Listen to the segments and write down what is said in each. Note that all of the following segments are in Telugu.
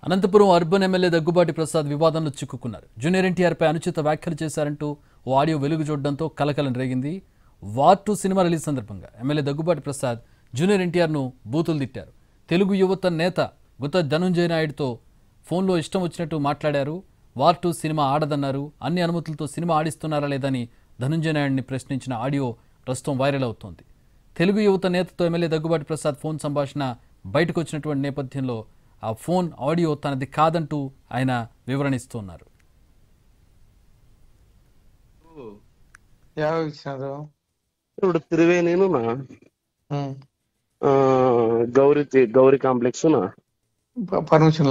అనంతపురం అర్బన్ ఎమ్మెల్యే దగ్గుబాటి ప్రసాద్ వివాదంలో చిక్కుకున్నారు. జూనియర్ ఎన్టీఆర్పై అనుచిత వ్యాఖ్యలు చేశారంటూ ఓ ఆడియో వెలుగు చూడడంతో కలకలం రేగింది. వార్ 2 సినిమా రిలీజ్ సందర్భంగా ఎమ్మెల్యే దగ్గుబాటి ప్రసాద్ జూనియర్ ఎన్టీఆర్ను బూతులు తిట్టారు. తెలుగు యువత నేత గుత్త ధనుంజయ నాయుడుతో ఫోన్లో ఇష్టం వచ్చినట్టు మాట్లాడారు. వార్ 2 సినిమా ఆడదన్నారు. అన్ని అనుమతులతో సినిమా ఆడిస్తున్నారా లేదని ధనుంజయ నాయుడిని ప్రశ్నించిన ఆడియో ప్రస్తుతం వైరల్ అవుతోంది. తెలుగు యువత నేతతో ఎమ్మెల్యే దగ్గుబాటి ప్రసాద్ ఫోన్ సంభాషణ బయటకు వచ్చినటువంటి నేపథ్యంలో ఆ ఫోన్ ఆడియో తనది కాదంటూ ఆయన వివరణిస్తున్నారు. ఇప్పుడు త్రివేణిను గౌరీ కాంప్లెక్స్ పర్మిషన్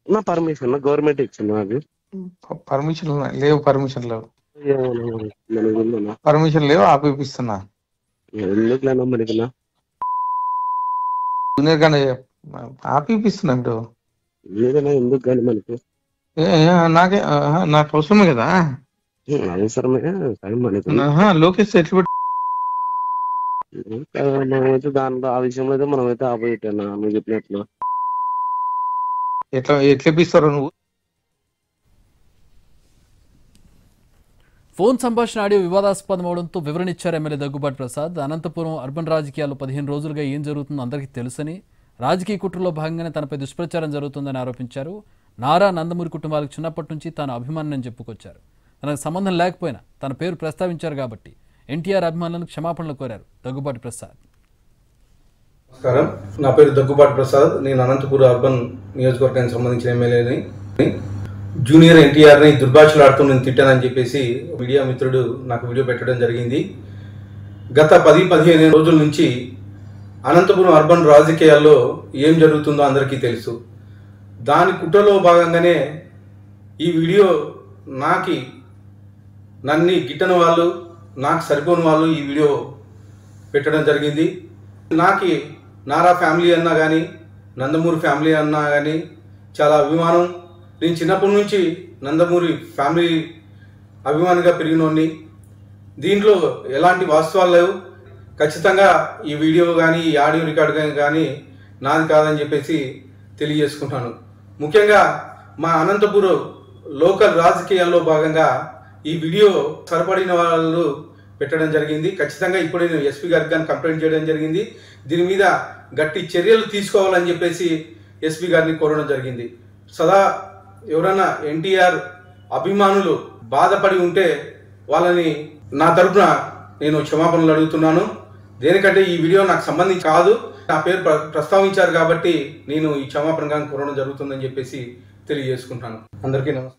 నా పర్మిషన్ గవర్నమెంట్ ఇచ్చింది నాకు పర్మిషన్ లేవు పర్మిషన్ లేవు ఆపిస్తున్నా ఎందుకులేనా మనకి జూనియర్ గానే ఆపిస్తున్నా ఇప్పుడు ఎందుకు కానీ మనకి నాకే నాకు అవసరమే కదా అవసరమే మనకి లోకేష్ ఎట్లా మనమైతే దాంట్లో ఆ విషయంలో అయితే మనమైతే ఆపోజిట్ అన్నా నువ్వు చెప్పినట్లు. ఎట్లా ఇప్పిస్తారో నువ్వు. ఫోన్ సంభాషణ ఆడియో వివాదాస్పదం అవడంతో వివరణిచ్చారు ఎమ్మెల్యే దగ్గుబాటి ప్రసాద్. అనంతపురం అర్బన్ రాజకీయాల్లో 15 రోజులుగా ఏం జరుగుతుందో అందరికీ తెలుసని, రాజకీయ కుట్రలో భాగంగానే తనపై దుష్ప్రచారం జరుగుతుందని ఆరోపించారు. నారా నందమూరి కుటుంబాలకు చిన్నప్పటి నుంచి తాను అభిమానిని చెప్పుకొచ్చారు. తనకు సంబంధం లేకపోయినా తన పేరు ప్రస్తావించారు కాబట్టి ఎన్టీఆర్ అభిమానులను క్షమాపణలు కోరారు దగ్గుబాటి ప్రసాద్. నమస్కారం, నా పేరు దగ్గుబాటి ప్రసాద్. నేను అనంతపురం అర్బన్ నియోజకవర్గానికి సంబంధించిన ఎమ్మెల్యేని. జూనియర్ ఎన్టీఆర్ని దుర్భాషలాడుతూ నేను తిట్టానని చెప్పేసి మీడియా మిత్రుడు నాకు వీడియో పెట్టడం జరిగింది. గత 10-15 రోజుల నుంచి అనంతపురం అర్బన్ రాజకీయాల్లో ఏం జరుగుతుందో అందరికీ తెలుసు. దాని కుట్రలో భాగంగానే ఈ వీడియో నన్ను గిట్టని వాళ్ళు, నాకు సరిపోని వాళ్ళు ఈ వీడియో పెట్టడం జరిగింది. నారా ఫ్యామిలీ అన్నా కానీ, నందమూరి ఫ్యామిలీ అన్నా కానీ చాలా అభిమానం. నేను చిన్నప్పటి నుంచి నందమూరి ఫ్యామిలీ అభిమానిగా పెరిగినోడిని. దీంట్లో ఎలాంటి వాస్తవాలు లేవు. ఖచ్చితంగా ఈ వీడియో కానీ ఈ ఆడియో రికార్డు కానీ నాది కాదని చెప్పేసి తెలియజేసుకుంటాను. ముఖ్యంగా మా అనంతపురం లోకల్ రాజకీయాల్లో భాగంగా ఈ వీడియో సరిపడిన వాళ్ళు పెట్టడం జరిగింది. ఖచ్చితంగా ఇప్పుడు నేను ఎస్పీ గారికి కానీ కంప్లైంట్ చేయడం జరిగింది. దీని మీద గట్టి చర్యలు తీసుకోవాలని చెప్పేసి ఎస్పీ గారిని కోరడం జరిగింది. సదా ఎవరైనా ఎన్టీఆర్ అభిమానులు బాధపడి ఉంటే వాళ్ళని నా తరఫున నేను క్షమాపణలు అడుగుతున్నాను. దేనికంటే ఈ వీడియో నాకు సంబంధించి కాదు, నా పేరు ప్రస్తావించారు కాబట్టి నేను ఈ క్షమాపణ కోరడం జరుగుతుందని చెప్పేసి తెలియజేసుకుంటాను. అందరికీ నమస్కారం.